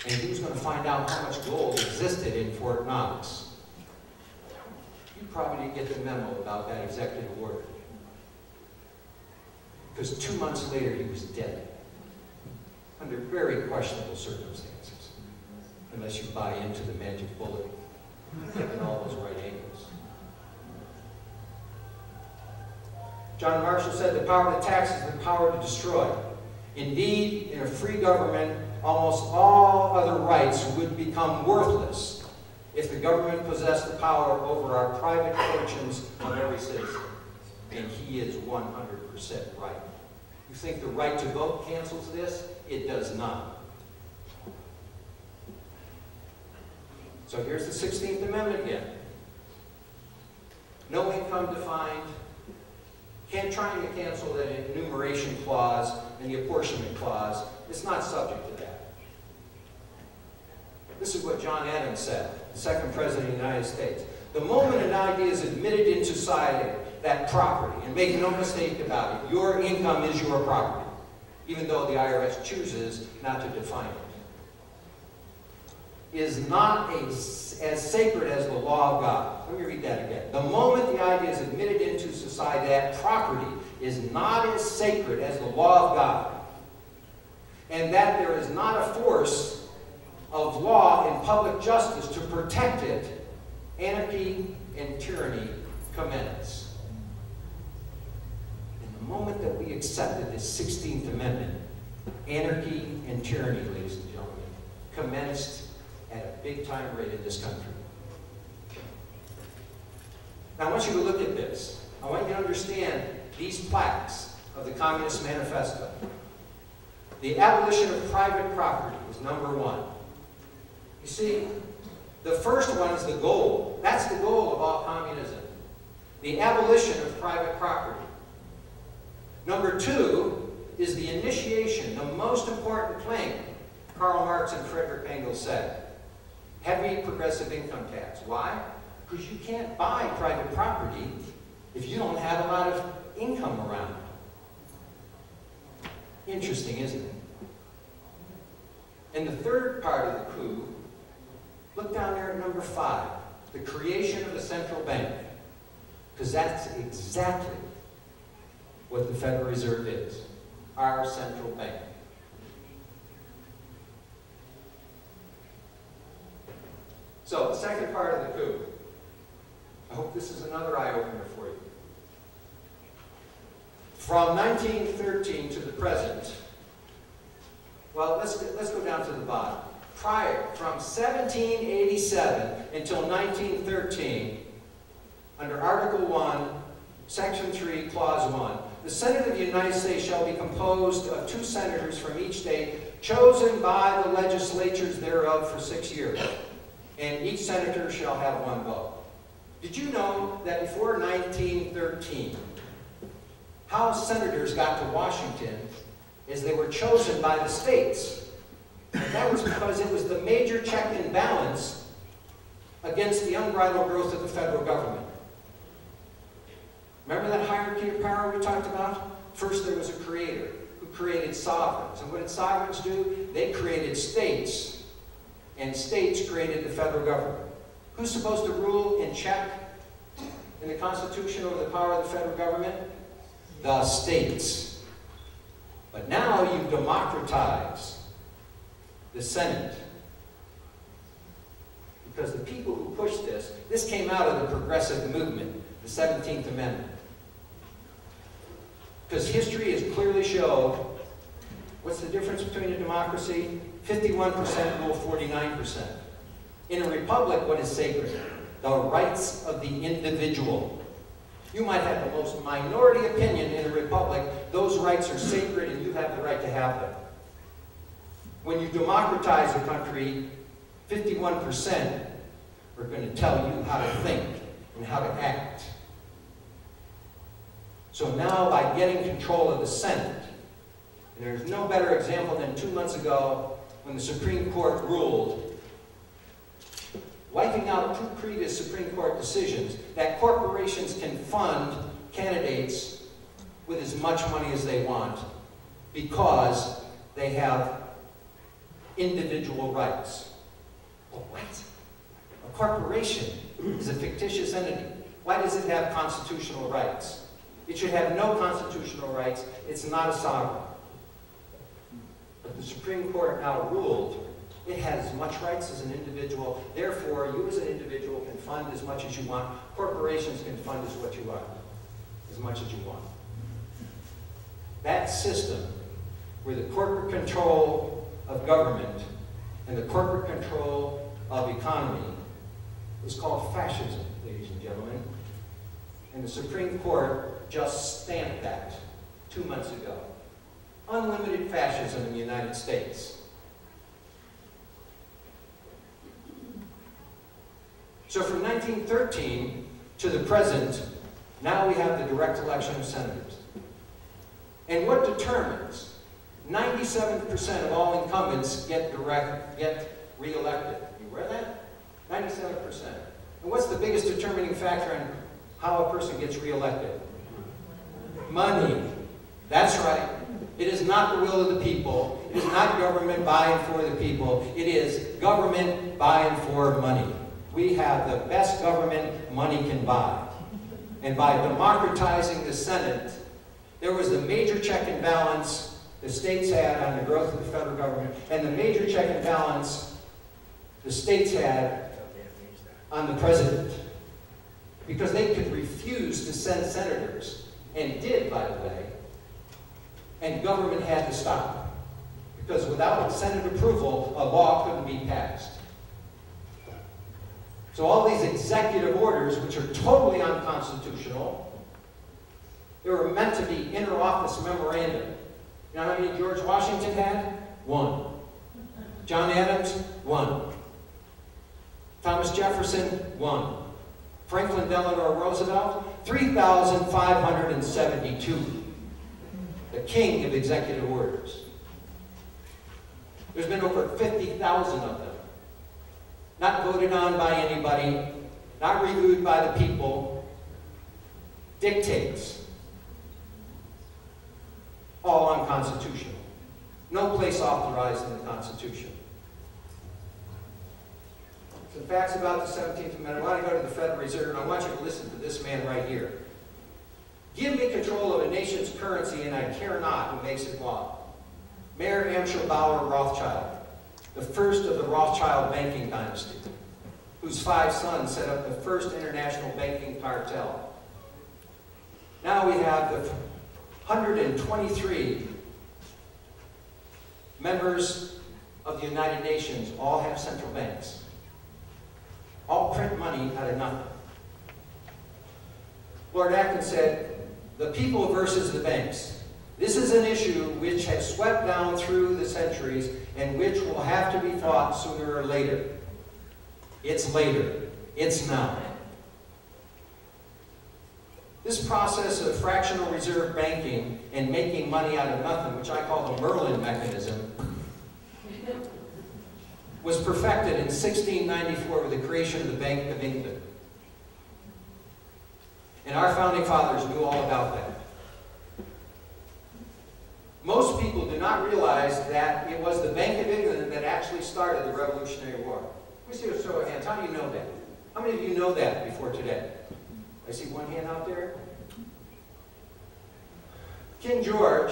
And who's going to find out how much gold existed in Fort Knox? You probably didn't get the memo about that executive order. Because 2 months later, he was dead. Under very questionable circumstances. Unless you buy into the magic bullet. Taking all those right angles. John Marshall said, the power to tax is the power to destroy. Indeed, in a free government, almost all other rights would become worthless if the government possessed the power over our private fortunes of every citizen. And he is 100% right. You think the right to vote cancels this? It does not. So here's the 16th Amendment again. No income defined. Can't try to cancel the enumeration clause and the apportionment clause. It's not subject to that. This is what John Adams said, the second president of the United States. The moment an idea is admitted into society, that property, and make no mistake about it, your income is your property, even though the IRS chooses not to define it, is not as sacred as the law of God. Let me read that again. The moment the idea is admitted into society, that property is not as sacred as the law of God, and that there is not a force of law and public justice to protect it, anarchy and tyranny commence. In the moment that we accepted this 16th Amendment, anarchy and tyranny, ladies and gentlemen, commenced at a big-time rate in this country. Now, I want you to look at this. I want you to understand these plaques of the Communist Manifesto. The abolition of private property was number one. You see, the first one is the goal. That's the goal of all communism. The abolition of private property. Number two is the initiation, the most important plank, Karl Marx and Friedrich Engels said. Heavy progressive income tax. Why? Because you can't buy private property if you don't have a lot of income around. Interesting, isn't it? And the third part of the coup, look down there at number 5, the creation of the central bank. Because that's exactly what the Federal Reserve is, our central bank. So, the second part of the coup. I hope this is another eye-opener for you. From 1913 to the present, well, let's go down to the bottom. From 1787 until 1913, under Article 1, Section 3, Clause 1, the Senate of the United States shall be composed of 2 senators from each state, chosen by the legislatures thereof for 6 years. And each senator shall have 1 vote. Did you know that before 1913, how senators got to Washington is they were chosen by the states? And that was because it was the major check and balance against the unbridled growth of the federal government. Remember that hierarchy of power we talked about? First there was a creator who created sovereigns. And what did sovereigns do? They created states. And states created the federal government. Who's supposed to rule and check in the Constitution over the power of the federal government? The states. But now you democratize the Senate. Because the people who pushed this came out of the progressive movement, the 17th Amendment. Because history has clearly showed, what's the difference between a democracy? 51% rule 49%. In a republic, what is sacred? The rights of the individual. You might have the most minority opinion in a republic. Those rights are sacred and you have the right to have them. When you democratize a country, 51% are going to tell you how to think and how to act. So now by getting control of the Senate, and there's no better example than 2 months ago when the Supreme Court ruled, wiping out 2 previous Supreme Court decisions, that corporations can fund candidates with as much money as they want because they have individual rights. Well, what? A corporation is a fictitious entity. Why does it have constitutional rights? It should have no constitutional rights. It's not a sovereign. But the Supreme Court now ruled it has as much rights as an individual. Therefore, you as an individual can fund as much as you want. Corporations can fund as much as you want. That system, where the corporate control of government and the corporate control of economy, is called fascism, ladies and gentlemen. And the Supreme Court just stamped that 2 months ago. Unlimited fascism in the United States. So from 1913 to the present, now we have the direct election of senators. And what determines 97% of all incumbents get re-elected? You aware of that? 97%. And what's the biggest determining factor in how a person gets re-elected? Money. That's right. It is not the will of the people. It is not government by and for the people. It is government by and for money. We have the best government money can buy. And by democratizing the Senate, there was the major check and balance the states had on the growth of the federal government, and the major check and balance the states had on the president. Because they could refuse to send senators, and did, by the way, and government had to stop. Because without Senate approval, a law couldn't be passed. So all these executive orders, which are totally unconstitutional, they were meant to be inter-office memorandum. You know how many George Washington had? 1. John Adams? 1. Thomas Jefferson? 1. Franklin Delano Roosevelt? 3,572. The king of executive orders. There's been over 50,000 of them. Not voted on by anybody, not reviewed by the people. Dictates. All unconstitutional. No place authorized in the Constitution. Some facts about the 17th Amendment. I want to go to the Federal Reserve, and I want you to listen to this man right here. Give me control of a nation's currency, and I care not who makes it law. Mayor Amschel Bauer Rothschild, the first of the Rothschild banking dynasty, whose 5 sons set up the first international banking cartel. Now we have the 123 members of the United Nations, all have central banks. All print money out of nothing. Lord Acton said, the people versus the banks. This is an issue which has swept down through the centuries and which will have to be fought sooner or later. It's later. It's now. This process of fractional reserve banking and making money out of nothing, which I call the Merlin mechanism, was perfected in 1694 with the creation of the Bank of England. And our founding fathers knew all about that. Most people do not realize that it was the Bank of England that actually started the Revolutionary War. Let me see a show of hands. How do you know that? How many of you know that before today? I see one hand out there. King George